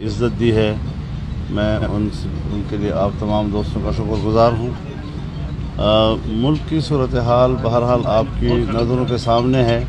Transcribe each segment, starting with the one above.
इज़्ज़त दी है। मैं उनके लिए आप तमाम दोस्तों का शुक्रगुज़ार हूँ। मुल्क की सूरत हाल बहरहाल आपकी नज़रों के सामने है।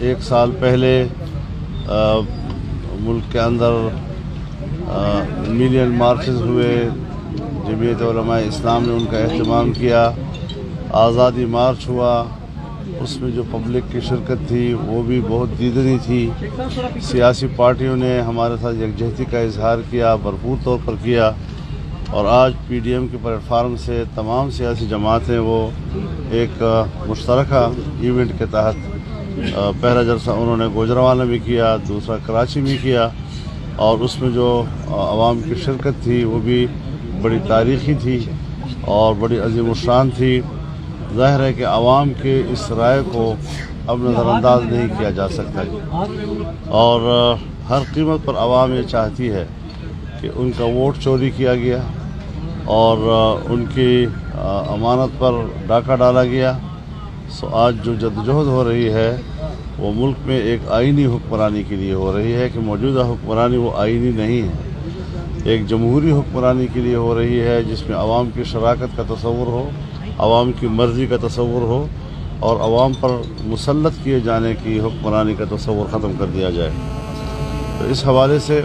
एक साल पहले मुल्क के अंदर मिलियन मार्चेस हुए, जमीयत उलमा इस्लाम ने उनका एहतमाम किया, आज़ादी मार्च हुआ, उसमें जो पब्लिक की शिरकत थी वो भी बहुत दीदनी थी। सियासी पार्टियों ने हमारे साथ यकजहती का इजहार किया, भरपूर तौर पर किया, और आज PDM के प्लेटफार्म से तमाम सियासी जमातें वो एक मुश्तरका इवेंट के तहत पहला जलसा उन्होंने गुजरांवाला में किया, दूसरा कराची में किया, और उसमें जो आवाम की शिरकत थी वो भी बड़ी तारीख़ी थी और बड़ी अज़ीमुश्शान थी। ज़ाहिर है कि आवाम के इस राय को अब नज़रअंदाज नहीं किया जा सकता, और हर कीमत पर आवाम ये चाहती है कि उनका वोट चोरी किया गया और उनकी अमानत पर डाका डाला गया। सो आज जो जद्दोजहद हो रही है वो मुल्क में एक आइनी हुक्मरानी के लिए हो रही है कि मौजूदा हुक्मरानी वो आइनी नहीं है, एक जमहूरी हुक्मरानी के लिए हो रही है जिसमें आवाम की शराकत का तसव्वुर हो, आवाम की मर्ज़ी का तसव्वुर हो और आवाम पर मुसल्लत किए जाने की हुक्मरानी का तसव्वुर ख़त्म कर दिया जाए। तो इस हवाले से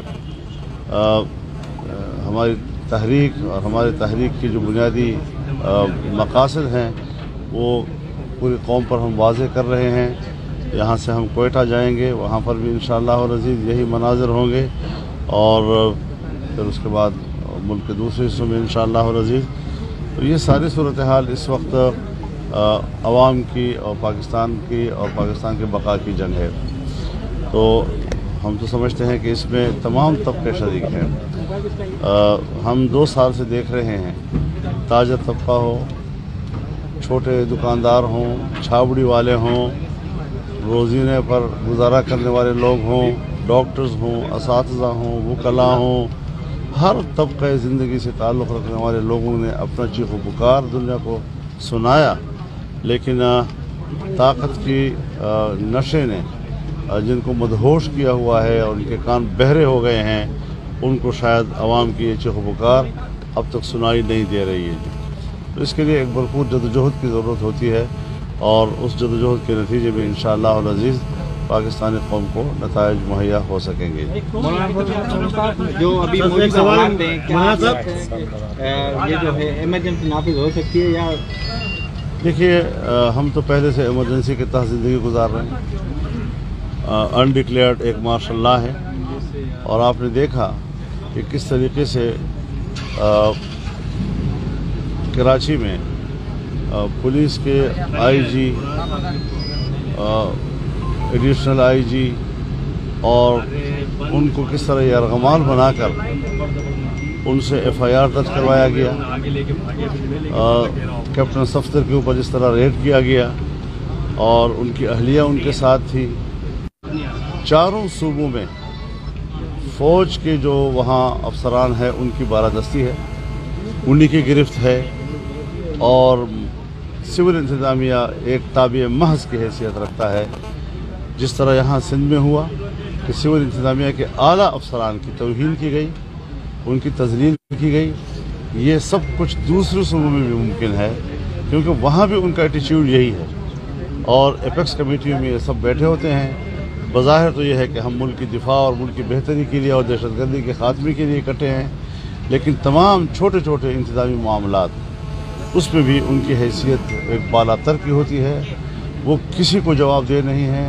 हमारी तहरीक और हमारे तहरीक की जो बुनियादी मकासद हैं वो पूरी कौम पर हम वाज़े कर रहे हैं। यहाँ से हम कोयटा जाएंगे, वहाँ पर भी इंशाअल्लाह अज़ीज़ यही मनाज़िर होंगे, और फिर उसके बाद मुल्क के दूसरे हिस्सों में इंशाअल्लाह अज़ीज़। तो ये सारी सूरत हाल इस वक्त अवाम की और पाकिस्तान के बका की जंग है। तो हम तो समझते हैं कि इसमें तमाम तबके शरीक हैं। हम 2 साल से देख रहे हैं, ताजर तबका हो, छोटे दुकानदार हों, छावड़ी वाले हों, रोज़ीने पर गुजारा करने वाले लोग हों, डॉक्टर्स हों, असातिज़ा हों, वकला हों, हर तबक़े ज़िंदगी से ताल्लुक़ रखने वाले लोगों ने अपना चीख़ व पुकार दुनिया को सुनाया। लेकिन ताकत की नशे ने जिनको मदहोश किया हुआ है और उनके कान बहरे हो गए हैं, उनको शायद आवाम की ये चीख़ व पुकार अब तक सुनाई नहीं दे रही है। तो इसके लिए एक भरपूर जद्दोजहद की ज़रूरत होती है, और उस जद्दोजहद के नतीजे में इंशाअल्लाह अज़ीज़ पाकिस्तानी कौम को नताइज मुहैया हो सकेंगे। जो अभी मौजूदा हालात हैं, क्या ये जो है इमरजेंसी नाफिज हो सकती है? या देखिए, हम तो पहले से इमरजेंसी के तहत ज़िंदगी गुजार रहे हैं। अनडिक्लेयर्ड एक मार्शल लॉ है, और आपने देखा कि किस तरीके से कराची में पुलिस के IG, एडिशनल IG और उनको किस तरह यरगमाल बनाकर उनसे FIR दर्ज करवाया गया। कैप्टन सफ्दर के ऊपर जिस तरह रेड किया गया और उनकी अहलिया उनके साथ थी। चारों सूबों में फ़ौज के जो वहाँ अफसरान हैं उनकी बारादस्ती है, उन्हीं की गिरफ्त है, और सिविल इंतज़ामिया एक ताबे महज की हैसियत रखता है। जिस तरह यहाँ सिंध में हुआ कि सिविल इंतज़ामिया के आला अफसरान की तौहीन की गई, उनकी तज़लील की गई, ये सब कुछ दूसरे सूबों में भी मुमकिन है, क्योंकि वहाँ भी उनका एटीट्यूड यही है। और एपेक्स कमेटियों में ये सब बैठे होते हैं। बज़ाहिर तो ये है कि हम मुल्क की दिफा और मुल्क की बेहतरी के लिए और दहशतगर्दी के ख़ात्मे के लिए इकट्ठे हैं, लेकिन तमाम छोटे छोटे इंतज़ामी मामलात उसमें भी उनकी हैसियत एक बालातर की होती है। वो किसी को जवाबदेह नहीं है,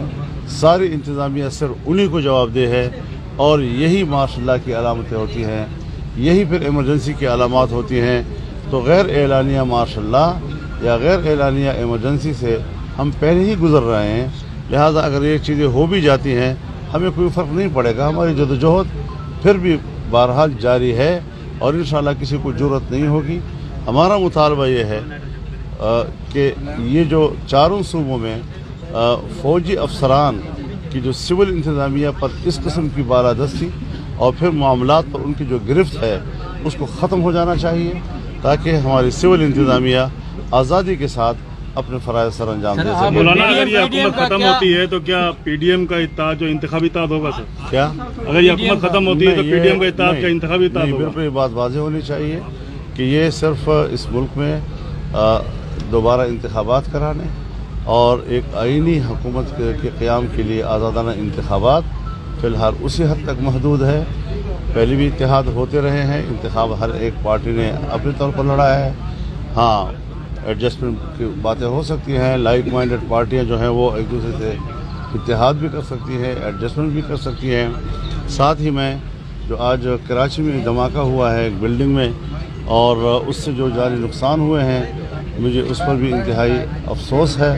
सारी इंतज़ामिया सिर्फ उन्हीं को जवाबदेह है, और यही मार्शल लॉ की अलामतें होती हैं, यही फिर इमरजेंसी की अलामात होती हैं। तो गैर एलानिया मार्शल लॉ या गैर एलानिया इमरजेंसी से हम पहले ही गुज़र रहे हैं, लिहाजा अगर ये चीज़ें हो भी जाती हैं हमें कोई फ़र्क नहीं पड़ेगा। हमारी जद्दोजहद फिर भी बहरहाल जारी है, और इंशाअल्लाह किसी को ज़रूरत नहीं होगी। हमारा मुतालबा ये है कि ये जो चारों सूबों में फ़ौजी अफसरान की जो सिविल इंतज़ामिया पर इस किस्म की बालादस्ती और फिर मामलात पर उनकी जो गिरफ्त है उसको ख़त्म हो जाना चाहिए, ताकि हमारी सिविल इंतज़ामिया आज़ादी के साथ अपने फ़राइज़ सर अंजाम दे सर, सकें। मौलाना, अगर ये हुकूमत का खत्म क्या- होती है तो क्या पीडीएम का इत्तेहाद जो इंतखाबी इत्तेहाद होगा सर? क्या अगर ये हुकूमत खत्म होती है तो नहीं, पीडीएम का ये- इत्तेहाद नहीं, क्या इंतखाबी इत्तेहाद नहीं, होगा? बिल्कुल ये बात वाज़ेह होनी चाहिए कि ये सिर्फ इस मुल्क में दोबारा इंतखाबात कराने और एक आईनी हुकूमत के क़याम के लिए आज़ादाना इंतखाबात फ़िलहाल उसी हद तक महदूद है। पहले भी इत्तेहाद होते रहे हैं, इंतखाब हर एक पार्टी ने अपने तौर पर लड़ा है। हाँ, एडजस्टमेंट की बातें हो सकती हैं, लाइक माइंडेड पार्टियां जो हैं वो एक दूसरे से इत्तेहाद भी कर सकती हैं, एडजस्टमेंट भी कर सकती हैं। साथ ही मैं जो आज कराची में धमाका हुआ है एक बिल्डिंग में और उससे जो जानी नुकसान हुए हैं, मुझे उस पर भी इंतहाई अफसोस है।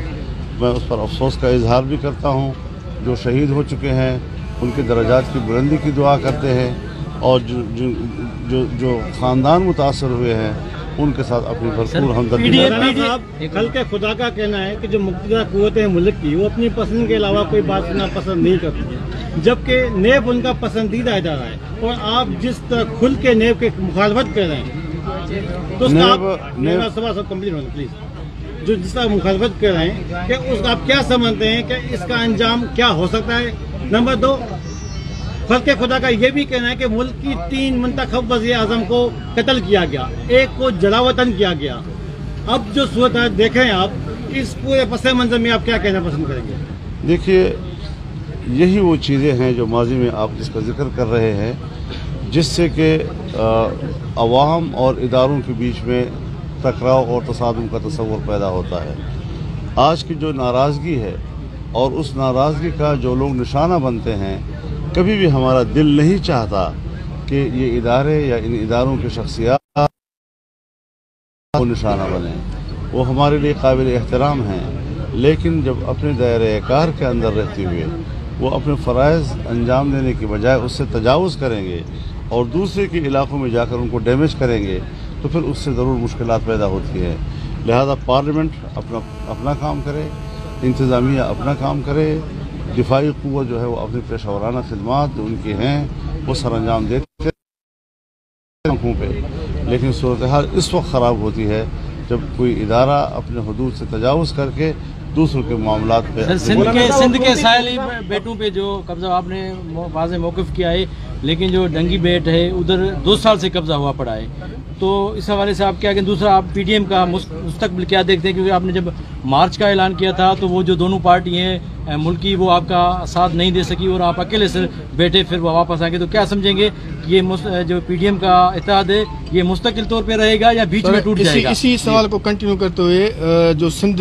मैं उस पर अफसोस का इजहार भी करता हूँ। जो शहीद हो चुके हैं उनके दर्जात की बुलंदी की दुआ करते हैं और जो ख़ानदान मुतासर हुए हैं उनके साथ अपनी भरपूर हमदर्दी। कल के खुदा का कहना है कि जो मुक़्तदा क़ुव्वतें मुल्क की वो अपनी पसंद के अलावा कोई बात सुनना पसंद नहीं करती है, जबकि नेब उनका पसंदीदा इदारा है और आप जिस तरह खुल के नेब के मुखालफत कर रहे हैं तो मेरा सवाल सब कंप्लीट होना प्लीज़। जो जिस तरह मुखालफत कर रहे हैं कि उसका आप क्या समझते हैं कि इसका अंजाम क्या हो सकता है? नंबर 2, फर्क खुदा का ये भी कहना है कि मुल्क की 3 मुंतखब वज़ीर आज़म को कत्ल किया गया, एक को जलावतन किया गया। अब जो सूरत है देखें आप, इस पूरे पस मंज़र में आप क्या कहना पसंद करेंगे? देखिए, यही वो चीज़ें हैं जो माजी में आप जिसका जिक्र कर रहे हैं, जिससे कि अवाम और इदारों के बीच में टकराव और तसादुम का तस्वुर पैदा होता है। आज की जो नाराज़गी है और उस नाराज़गी का जो लोग निशाना बनते हैं, कभी भी हमारा दिल नहीं चाहता कि ये इदारे या इन इदारों के शख्सियत वो निशाना बने। वो हमारे लिए काबिल एहतराम हैं, लेकिन जब अपने दायरे कार के अंदर रहते हुए वो अपने फ़राइज़ अंजाम देने की बजाय उससे तजावुज़ करेंगे और दूसरे के इलाकों में जाकर उनको डैमेज करेंगे तो फिर उससे ज़रूर मुश्किलात पैदा होती है। लिहाजा पार्लियामेंट अपना काम करे, इंतज़ामिया अपना काम करे, दिफाई क़ुव्वत जो है वो अपनी पेशा खिदमात जो उनकी हैं वो सर अंजाम देते आँखों पे। लेकिन सूरत हाल इस वक्त ख़राब होती है जब कोई इदारा अपने हदूद से तजावुज़ करके दूसरों के मामलात पे। सिंध के साहली बेटों पे जो कब्जा आपने वाज़े मौक़िफ़ किया है, लेकिन जो डंगी बेट है उधर 2 साल से कब्जा हुआ पड़ा है, तो इस हवाले से आप क्या कहें? दूसरा, आप पीडीएम का मुस्तकबिल क्या देखते हैं? क्योंकि आपने जब मार्च का ऐलान किया था तो वो जो दोनों पार्टी हैं मुल्क की वो आपका साथ नहीं दे सकी और आप अकेले से बैठे फिर वापस आएंगे, तो क्या समझेंगे कि ये जो पीडीएम का इत्तेहाद है ये मुस्तकिल तौर पे रहेगा या बीच में टूट जाएगा? इसी सवाल को कंटिन्यू करते हुए, जो सिंध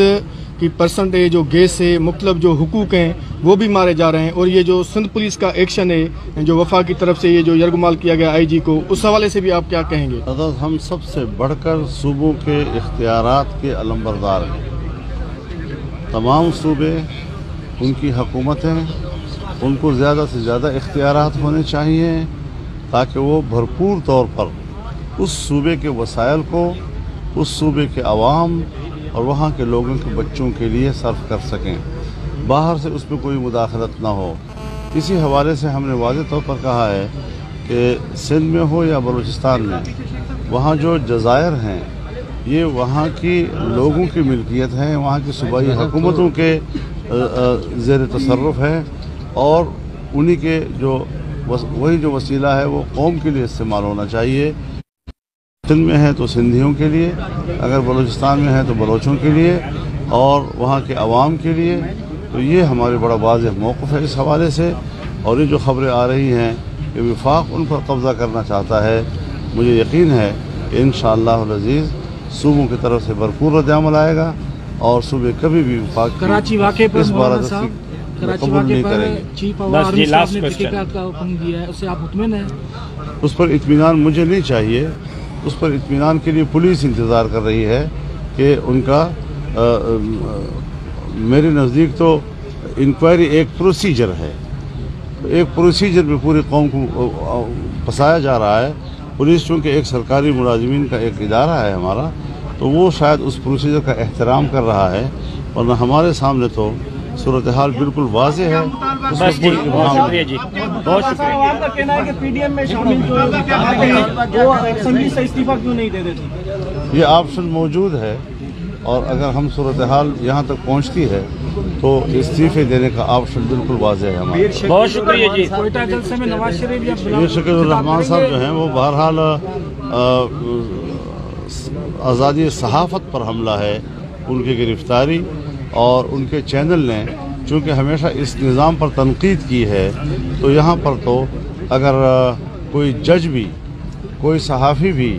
की परसेंटेज जो गैस है, मुख्तलिफ जो हुकूक हैं वो भी मारे जा रहे हैं, और ये जो सिंध पुलिस का एक्शन है जो वफा की तरफ से ये जो यरगुमाल किया गया आईजी को, उस हवाले से भी आप क्या कहेंगे? हम सबसे बढ़कर सूबों के इख्तियारात के अलंबरदार हैं। तमाम सूबे, उनकी हुकूमतें, उनको ज़्यादा से ज़्यादा इख्तियारात होने चाहिए ताकि वो भरपूर तौर पर उस सूबे के वसाइल को उस सूबे के अवाम और वहाँ के लोगों के बच्चों के लिए सर्व कर सकें, बाहर से उसमें कोई मुदाखलत ना हो। इसी हवाले से हमने वाज़ेह तौर पर कहा है कि सिंध में हो या बलूचिस्तान में, वहाँ जो जज़ायर हैं ये वहाँ की लोगों की मिल्कियत है, वहाँ की सूबाई हुकूमतों के ज़ेर तसर्रुफ़ है और उन्हीं के जो वही जो वसीला है वो कौम के लिए इस्तेमाल होना चाहिए। सिंध में है तो सिंधियों के लिए, अगर बलूचिस्तान में है तो बलोचों के लिए और वहाँ के अवाम के लिए। तो ये हमारे बड़ा वाज़ेह मौक़िफ़ है इस हवाले से। और ये जो ख़बरें आ रही हैं कि वफाक उन पर कब्ज़ा करना चाहता है, मुझे यकीन है कि इंशाअल्लाह अज़ीज़ सूबों की तरफ से भरपूर रद्द-ए-अमल आएगा और सूबे कभी भी वफाक कराची वाक़े पर इस बार कबूल नहीं करेंगे। चीफ ऑफ आर्मी साहब ने तहक़ीक़ात का हुक्म दिया है, उससे आप मुतमईन हैं? उस पर इत्मीनान मुझे नहीं चाहिए। उस पर इत्मीनान के लिए पुलिस इंतज़ार कर रही है कि उनका मेरे नज़दीक तो इंक्वायरी एक प्रोसीजर है, एक प्रोसीजर में पूरी कौम को फंसाया जा रहा है। पुलिस चूँकि एक सरकारी मुलाजिमीन का एक इदारा है हमारा, तो वो शायद उस प्रोसीजर का एहतराम कर रहा है, वरना हमारे सामने तो सूरत हाल बिल्कुल वाज़ेह है। बस जी, बहुत शुक्रिया जी, बहुत शुक्रिया। आपका कहना है कि पीडीएम में शामिल जो असेंबली से इस्तीफा क्यों नहीं दे देती? ये ऑप्शन मौजूद है और अगर हम सूरत हाल यहाँ तक पहुँचती है तो इस्तीफे देने का ऑप्शन बिल्कुल वाज़ेह है हमारे। बहुत शुक्रिया जी। कोयटा जलसे में नवाज शरीफ या ये शकील रहमान साहब जो हैं वो बहरहाल आज़ादी सहाफ़त पर हमला है, उनकी गिरफ्तारी, और उनके चैनल ने चूँकि हमेशा इस निज़ाम पर तनकीद की है, तो यहाँ पर तो अगर कोई जज भी, कोई सहाफ़ी भी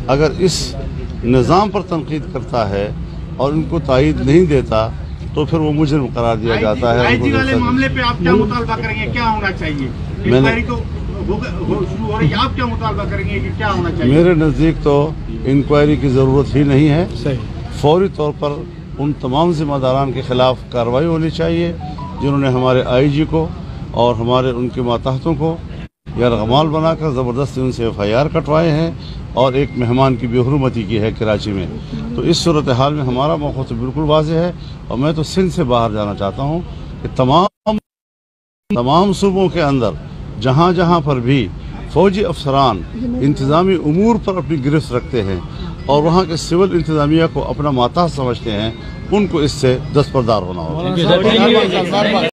अगर इस निज़ाम पर तनकीद करता है और उनको तायीद नहीं देता तो फिर वो मुजरिम करार दिया जाता है। आईजी वाले मामले पे आप क्या मुतालबा करेंगे, क्या होना चाहिए? इंक्वायरी तो शुरू हो रही है, आप क्या मुतालबा करेंगे कि क्या होना चाहिए? मेरे नज़दीक तो इंक्वायरी की ज़रूरत ही नहीं है। फौरी तौर पर उन तमाम ज़िम्मेदारान के ख़िलाफ़ कार्रवाई होनी चाहिए जिन्होंने हमारे आईजी को और हमारे उनके मातहतों को यरगमाल बनाकर ज़बरदस्ती उनसे FIR कटवाए हैं और एक मेहमान की बेहुरमती की है कराची में। तो इस सूरत हाल में हमारा मौक़िफ़ तो बिल्कुल वाज़ेह है और मैं तो सिंध से बाहर जाना चाहता हूँ कि तमाम सूबों के अंदर जहाँ जहाँ पर भी फ़ौजी अफसरान इंतज़ामी उमूर पर अपनी गिरफ्त रखते हैं और वहाँ के सिविल इंतज़ामिया को अपना माता समझते हैं, उनको इससे दस्तबरदार होना होगा।